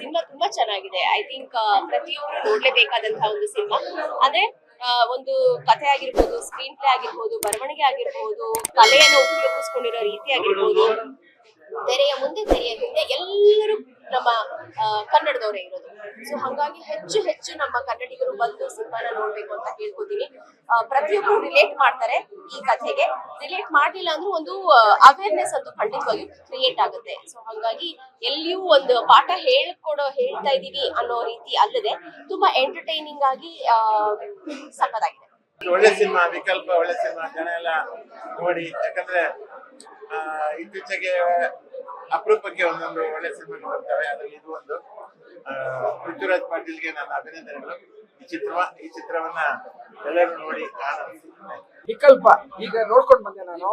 Cinema ತುಂಬಾ ಚೆನ್ನಾಗಿದೆ. I think ಪ್ರತಿಯೊಬ್ಬರು ನೋಡ್ಲೇಬೇಕಾದಂತಹ ಒಂದು ಸಿನಿಮಾ. ಅಂದ್ರೆ ಒಂದು ಕಥೆ ಆಗಿರ್ಬೋದು, ಸ್ಕ್ರೀನ್ ಪ್ಲೇ ಆಗಿರ್ಬೋದು, ಬರವಣಿಗೆ ಆಗಿರ್ಬೋದು, ಕಲೆಯನ್ನು ಉಪಯೋಗಿಸ್ಕೊಂಡಿರೋ ರೀತಿ ಆಗಿರ್ಬೋದು, ತೆರೆಯ ಮುಂದೆ ತೆರೆಯ ಹಿಂದೆ ಎಲ್ಲರೂ ನಮ್ಮ ಕನ್ನಡದವರೇ ಇರೋದು. ಸೊ ಹಾಗಾಗಿ ಹೆಚ್ಚು ಹೆಚ್ಚು ನಮ್ಮ ಕನ್ನಡಿಗರು ಬಂದು ಸಿನಿಮಾನ ನೋಡ್ಬೇಕು ಅಂತ ಕೇಳ್ಕೊತೀನಿ. ಪ್ರತಿಯೊಬ್ಬರು ರಿಲೇಟ್ ಮಾಡ್ತಾರೆ ಈ ಕಥೆಗೆ. ರಿಲೇಟ್ ಮಾಡ್ಲಿಲ್ಲ ಅಂದ್ರೂ ಒಂದು ಅವೇರ್ನೆಸ್ ಅಂತೂ ಖಂಡಿತವಾಗಿ ಕ್ರಿಯೇಟ್ ಆಗುತ್ತೆ. ಸೊ ಹಾಗಾಗಿ ಎಲ್ಲಿಯೂ ಒಂದು ಪಾಠ ಹೇಳ್ತಾ ಇದೀವಿ ಅನ್ನೋ ರೀತಿ ಅಲ್ಲದೆ ತುಂಬಾ ಎಂಟರ್ಟೈನಿಂಗ್ ಆಗಿ ಸಕ್ಕತ್ತಾಗಿದೆ. ಒಳ್ಳೆ ಸಿನಿಮಾ, ವಿಕಲ್ಪ ಒಳ್ಳೆ ಸಿನಿಮಾ, ಜನ ಎಲ್ಲ ನೋಡಿ. ಯಾಕಂದ್ರೆ ಇತ್ತೀಚೆಗೆ ಅಪರೂಪಕ್ಕೆ ಒಂದೊಂದು ಒಳ್ಳೆ ಸಿನಿಮಾಗಳು ಬರ್ತವೆ. ಅದ್ರಲ್ಲಿ ಇದು ಒಂದು. ಪೃಥ್ವಿರಾಜ್ ಪಾಟೀಲ್ಗೆ ನನ್ನ ಅಭಿನಂದನೆಗಳು. ಈ ಚಿತ್ರವನ್ನ ಎಲ್ಲರೂ ನೋಡಿ ಆನಂದಿಸಿದ್ದಾರೆ. ವಿಕಲ್ಪ ಈಗ ನೋಡ್ಕೊಂಡು ಬಂದೆ ನಾನು.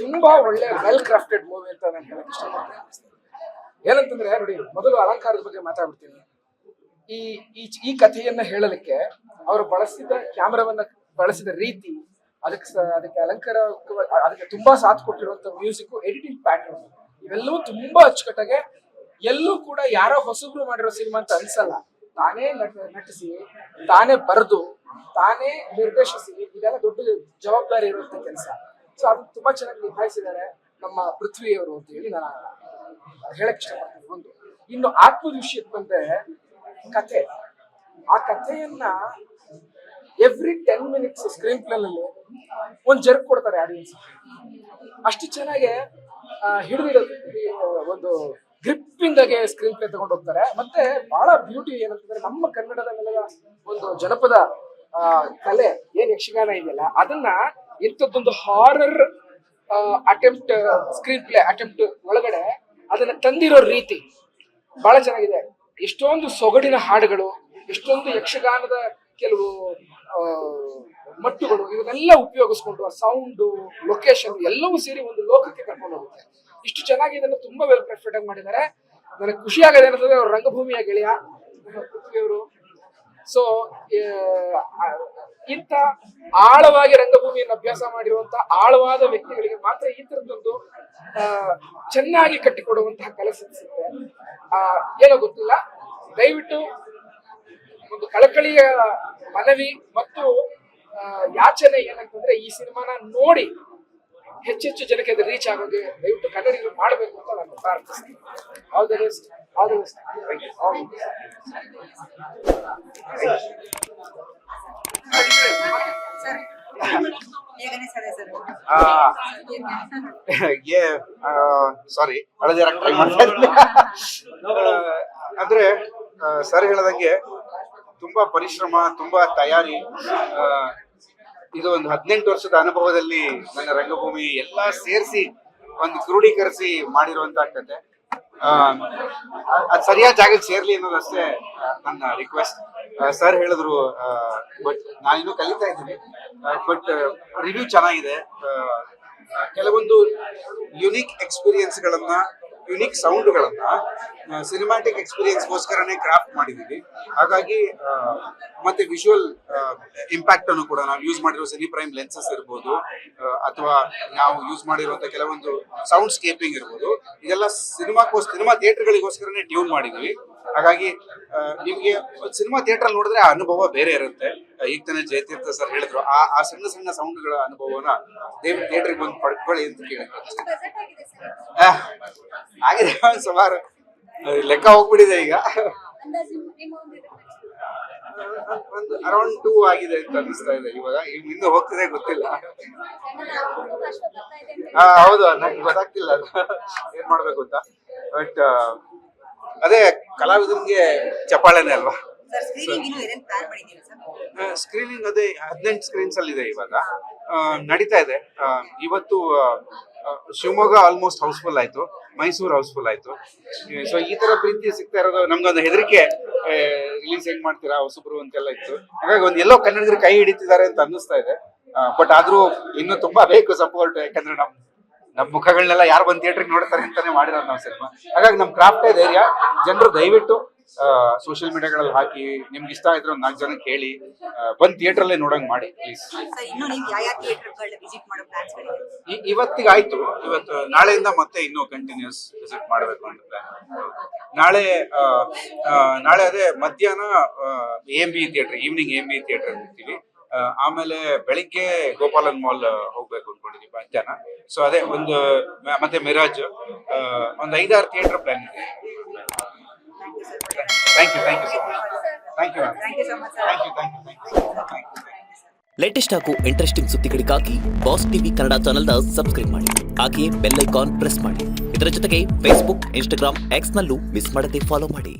ತುಂಬಾ ಒಳ್ಳೆ ವೆಲ್ ಕ್ರಾಫ್ಟೆಡ್ ಮೂವಿ ಅಂತ ನಾನು ಹೇಳಕ್ ಇಷ್ಟಪಡ್ತೀನಿ. ಏನಂತಂದ್ರೆ ನೋಡಿ, ಮೊದಲು ಅಲಂಕಾರದ ಬಗ್ಗೆ ಮಾತಾಡ್ಬಿಡ್ತೀನಿ. ಈ ಕಥೆಯನ್ನ ಹೇಳಲಿಕ್ಕೆ ಅವರು ಬಳಸಿದ ಕ್ಯಾಮರಾವನ್ನ ಬಳಸಿದ ರೀತಿ, ಅದಕ್ಕೆ ಅಲಂಕಾರ, ಅದಕ್ಕೆ ತುಂಬಾ ಸಾಥ್ ಕೊಟ್ಟಿರುವಂತ ಮ್ಯೂಸಿಕ್, ಎಡಿಟಿಂಗ್ ಪ್ಯಾಟರ್ನ್, ಇವೆಲ್ಲವೂ ತುಂಬಾ ಅಚ್ಚುಕಟ್ಟಾಗೆ, ಎಲ್ಲೂ ಕೂಡ ಯಾರೋ ಹೊಸಬ್ರು ಮಾಡಿರೋ ಸಿನಿಮಾ ಅಂತ ಅನ್ಸಲ್ಲ. ತಾನೇ ನಟಿಸಿ, ತಾನೇ ಬರೆದು, ತಾನೇ ನಿರ್ದೇಶಿಸಿ, ಇದೆಲ್ಲ ದೊಡ್ಡ ಜವಾಬ್ದಾರಿ ಇರುವಂತ ಕೆಲಸ. ಸೊ ಅದು ತುಂಬಾ ಚೆನ್ನಾಗಿ ನಿಭಾಯಿಸಿದ್ದಾರೆ ನಮ್ಮ ಪೃಥ್ವಿಯವರು ಅಂತ ಹೇಳಿ ನಾನು ಹೇಳಕ್ ಇಷ್ಟಪಡ್ತೀನಿ. ಒಂದು ಇನ್ನು ಆತ್ಮದ ವಿಷಯಕ್ಕೆ ಬಂದ್ರೆ, ಕಥೆ, ಆ ಕಥೆಯನ್ನ ಎವ್ರಿ 10 minutes ಸ್ಕ್ರೀನ್ ಪ್ಲೇನಲ್ಲಿ ಒಂದು ಜರ್ಕ್ ಕೊಡ್ತಾರೆ ಆಡಿಯನ್ಸ್. ಅಷ್ಟು ಚೆನ್ನಾಗಿ ಹಿಡಿದಿರೋದು, ಒಂದು ಗ್ರಿಪ್ಪಿಂದಾಗೆ ಸ್ಕ್ರೀನ್ ಪ್ಲೇ ತಗೊಂಡು ಹೋಗ್ತಾರೆ. ಮತ್ತೆ ಬಹಳ ಬ್ಯೂಟಿ ಏನಂತಂದ್ರೆ, ನಮ್ಮ ಕನ್ನಡದ ನೆಲದ ಒಂದು ಜನಪದ ಕಲೆ ಏನ್ ಯಕ್ಷಗಾನ ಇದೆಯಲ್ಲ, ಅದನ್ನ ಇಂಥದ್ದೊಂದು horror attempt, screen play attempt ಒಳಗಡೆ ಅದನ್ನ ತಂದಿರೋ ರೀತಿ ಬಹಳ ಚೆನ್ನಾಗಿದೆ. ಎಷ್ಟೊಂದು ಸೊಗಡಿನ ಹಾಡುಗಳು, ಎಷ್ಟೊಂದು ಯಕ್ಷಗಾನದ ಕೆಲವು ಮಟ್ಟುಗಳು, ಇವನ್ನೆಲ್ಲ ಉಪಯೋಗಿಸ್ಕೊಂಡು ಆ ಸೌಂಡು, ಲೊಕೇಶನ್ ಎಲ್ಲವೂ ಸೇರಿ ಒಂದು ಲೋಕಕ್ಕೆ ಕರ್ಕೊಂಡು ಹೋಗುತ್ತೆ. ಇಷ್ಟು ಚೆನ್ನಾಗಿ ಇದನ್ನು ತುಂಬಾ ವೆಲ್ ಪರ್ಫೆಕ್ಟ್ ಆಗಿ ಮಾಡಿದ್ದಾರೆ. ನನಗೆ ಖುಷಿ ಆಗೋದು ಏನಂತಂದ್ರೆ, ಅವ್ರ ರಂಗಭೂಮಿಯ ಗೆಳೆಯ ಪೃಥ್ವಿಯವರು. ಸೊ ಇಂಥ ಆಳವಾಗಿ ರಂಗಭೂಮಿಯನ್ನು ಅಭ್ಯಾಸ ಮಾಡಿರುವಂತಹ ಆಳವಾದ ವ್ಯಕ್ತಿಗಳಿಗೆ ಮಾತ್ರ ಈ ತರದೊಂದು ಚೆನ್ನಾಗಿ ಕಟ್ಟಿಕೊಡುವಂತಹ ಕಲೆ ಸಿಗುತ್ತೆ. ಏನೋ ಗೊತ್ತಿಲ್ಲ, ದಯವಿಟ್ಟು ಒಂದು ಕಳಕಳಿಯ ಮನವಿ ಮತ್ತು ಯಾಚನೆ ಏನಂತಂದ್ರೆ, ಈ ಸಿನಿಮಾನ ನೋಡಿ ಹೆಚ್ಚೆಚ್ಚು ಜನಕ್ಕೆ ಅದು ರೀಚ್ ಆಗೋದು ದಯವಿಟ್ಟು ಕನ್ನಡಿಗರು ಮಾಡಬೇಕು ಅಂತ ನಾನು ಪ್ರಾರ್ಥಿಸ್ತೀನಿ. All the best, all the best. Sorry, try ಮಾಡ್ತಾ ಇದ್ದೀನಿ. ಅಂದ್ರೆ ಸರ್ ಹೇಳದಂಗೆ ತುಂಬಾ ಪರಿಶ್ರಮ, ತುಂಬಾ ತಯಾರಿ. ಇದು ಒಂದು 18 ವರ್ಷದ ಅನುಭವದಲ್ಲಿ ನನ್ನ ರಂಗಭೂಮಿ ಎಲ್ಲ ಸೇರಿಸಿ ಒಂದು ಕ್ರೋಢೀಕರಿಸಿ ಮಾಡಿರುವಂತಹ ಕತೆ. ಅದು ಸರಿಯಾದ ಜಾಗಕ್ಕೆ ಸೇರ್ಲಿ ಅನ್ನೋದಷ್ಟೇ ನನ್ನ ರಿಕ್ವೆಸ್ಟ್. ಸರ್ ಹೇಳಿದ್ರು, ಬಟ್ ನಾನಿನ್ನೂ ಕಲಿತಾ ಇದ್ದೀನಿ. ಬಟ್ ರಿವ್ಯೂ ಚೆನ್ನಾಗಿದೆ. ಕೆಲವೊಂದು ಯುನಿಕ್ ಎಕ್ಸ್ಪೀರಿಯನ್ಸ್ಗಳನ್ನ, ಯುನಿಕ್ ಸೌಂಡ್ಗಳನ್ನ ಸಿನಿಮ್ಯಾಟಿಕ್ ಎಕ್ಸ್ಪೀರಿಯನ್ಸ್ಗೋಸ್ಕರನೇ ಕ್ರಾಫ್ಟ್ ಮಾಡಿದ್ದೀವಿ. ಹಾಗಾಗಿ ಮತ್ತೆ ವಿಜುವಲ್ ಇಂಪ್ಯಾಕ್ಟ್ ಅನ್ನು ಕೂಡ ನಾವು ಯೂಸ್ ಮಾಡಿರೋ ಸಿನಿ ಪ್ರೈಮ್ ಲೆನ್ಸಸ್ ಇರ್ಬೋದು, ಅಥವಾ ನಾವು ಯೂಸ್ ಮಾಡಿರುವಂತ ಕೆಲವೊಂದು ಸೌಂಡ್ ಸ್ಕೇಪಿಂಗ್ ಇರ್ಬೋದು, ಇದೆಲ್ಲ ಸಿನಿಮಾ ಥಿಯೇಟರ್ಗಳಿಗೋಸ್ಕರನೇ ಟ್ಯೂನ್ ಮಾಡಿದ್ವಿ. ಹಾಗಾಗಿ ನಿಮ್ಗೆ ಸಿನಿಮಾ ಥಿಯೇಟರ್ ಅಲ್ಲಿ ನೋಡಿದ್ರೆ ಆ ಅನುಭವ ಬೇರೆ ಇರುತ್ತೆ. ಈಗ ತಾನೇ ಜಯತೀರ್ಥ ಸರ್ ಹೇಳಿದ್ರು, ಆ ಸಣ್ಣ ಸಣ್ಣ ಸೌಂಡ್ಗಳ ಅನುಭವನ ದಯವಿಟ್ಟು ಥಿಯೇಟರ್ಗೆ ಬಂದು ಪಡ್ಕೊಳ್ಳಿ ಅಂತ ಕೇಳಿದ್ರು. ಆಗಿದೆ, ಸುಮಾರು ಲೆಕ್ಕ ಹೋಗ್ಬಿಟ್ಟಿದೆ ಈಗ. ಒಂದು ಅರೌಂಡ್ 2 ಆಗಿದೆ ಅಂತ ಅನಿಸ್ತಾ ಇದೆ ಇವಾಗ. ಇನ್ನೂ ಹೋಗ್ತಿದೆ ಗೊತ್ತಿಲ್ಲ. ಹೌದು, ನಂಗೆ ಗೊತ್ತಾಗ್ತಿಲ್ಲ ಅದು ಏನ್ ಮಾಡ್ಬೇಕು ಅಂತ. ಬಟ್ ಅದೇ ಕಲಾವಿದರಿಗೆ ಚಪ್ಪಾಳೆನೆ ಅಲ್ವಾ. ಸ್ಕ್ರೀನಿಂಗ್ ಅದೇ 18 ಸ್ಕ್ರೀನ್ಸ್ ಅಲ್ಲಿ ಇದೆ ಇವಾಗ, ನಡೀತಾ ಇದೆ. ಇವತ್ತು ಶಿವಮೊಗ್ಗ ಆಲ್ಮೋಸ್ಟ್ ಹೌಸ್ಫುಲ್ ಆಯ್ತು, ಮೈಸೂರು ಹೌಸ್ಫುಲ್ ಆಯ್ತು. ಸೊ ಈ ತರ ಪ್ರೀತಿ ಸಿಗ್ತಾ ಇರೋದು ನಮ್ಗೊಂದು ಹೆದರಿಕೆ, ರಿಲೀಸ್ ಹೆಂಗ್ ಮಾಡ್ತೀರಾ ಹೊಸಬ್ರು ಅಂತೆಲ್ಲ ಇತ್ತು. ಹಾಗಾಗಿ ಒಂದ್ ಎಲ್ಲೋ ಕನ್ನಡಿಗರು ಕೈ ಹಿಡಿತಿದ್ದಾರೆ ಅಂತ ಅನ್ನಿಸ್ತಾ ಇದೆ. ಬಟ್ ಆದ್ರೂ ಇನ್ನೂ ತುಂಬಾ ಬೇಕು ಸಪೋರ್ಟ್. ಯಾಕಂದ್ರೆ ನಮ್ ಮುಖಗಳನ್ನೆಲ್ಲ ಯಾರು ಬಂದ್ ಥಿಯೇಟರ್ಗೆ ನೋಡ್ತಾರೆ ಅಂತಾನೆ ಮಾಡಿರೋದು ನಾವು ಸಿನಿಮಾ. ಹಾಗಾಗಿ ನಮ್ ಕ್ರಾಫ್ಟೇ ಧೈರ್ಯ. ಜನರು ದಯವಿಟ್ಟು ಸೋಷಿಯಲ್ ಮೀಡಿಯಾಗಳಲ್ಲಿ ಹಾಕಿ ನಿಮ್ಗೆ ಇಷ್ಟ ಇದ್ರೆ ಒಂದು 4 ಜನ ಕೇಳಿ ಬಂದು ಥಿಯೇಟ್ರಲ್ಲೇ ನೋಡಂಗ್ ಮಾಡಿ ಪ್ಲೀಸ್. ಸರ್ ಇನ್ನು ನೀವು ಯಾವ ಥಿಯೇಟರ್ಗಳನ್ನ ವಿಸಿಟ್ ಮಾಡೋ ಪ್ಲಾನ್ಸ್ ಗಳಿದೆ? ಇವತ್ತಿಗೆ ಆಯ್ತು. ಇವತ್ತು ನಾಳೆಯಿಂದ ಮತ್ತೆ ಇನ್ನೂ ಕಂಟಿನ್ಯೂಸ್ ವಿಸಿಟ್ ಮಾಡಬೇಕು ಅಂತ ಪ್ಲಾನ್. ನಾಳೆ ಅದೇ ಮಧ್ಯಾಹ್ನ AMB theatre, evening AMB theatre ಹೋಗ್ತೀವಿ. ಆಮೇಲೆ ಬೆಳಿಗ್ಗೆ ಗೋಪಾಲನ್ ಮಾಲ್ ಹೋಗ್ಬೇಕು ಅನ್ಕೊಂಡಿದೀವಿ ಮಧ್ಯಾಹ್ನ. ಸೊ ಅದೇ ಒಂದು ಮತ್ತೆ ಮಿರಾಜ್ ಒಂದು 5-6 ಥಿಯೇಟರ್ ಪ್ಲಾನ್ ಇದೆ. Thank you so much. Thank you thank you so much sir. Thank you. Latest ಹಾಗೂ ಇಂಟ್ರೆಸ್ಟಿಂಗ್ ಸುದ್ದಿಗಳಿಗಾಗಿ ಬಾಸ್ ಟಿವಿ ಕನ್ನಡ ಚಾನೆಲ್ನ ಸಬ್ಸ್ಕ್ರೈಬ್ ಮಾಡಿ. ಹಾಗೆಯೇ ಬೆಲ್ ಐಕಾನ್ ಪ್ರೆಸ್ ಮಾಡಿ. ಇದರ ಜೊತೆಗೆ ಫೇಸ್ಬುಕ್, ಇನ್ಸ್ಟಾಗ್ರಾಮ್, ಎಕ್ಸ್ ನಲ್ಲೂ ಮಿಸ್ ಮಾಡದೆ ಫಾಲೋ ಮಾಡಿ.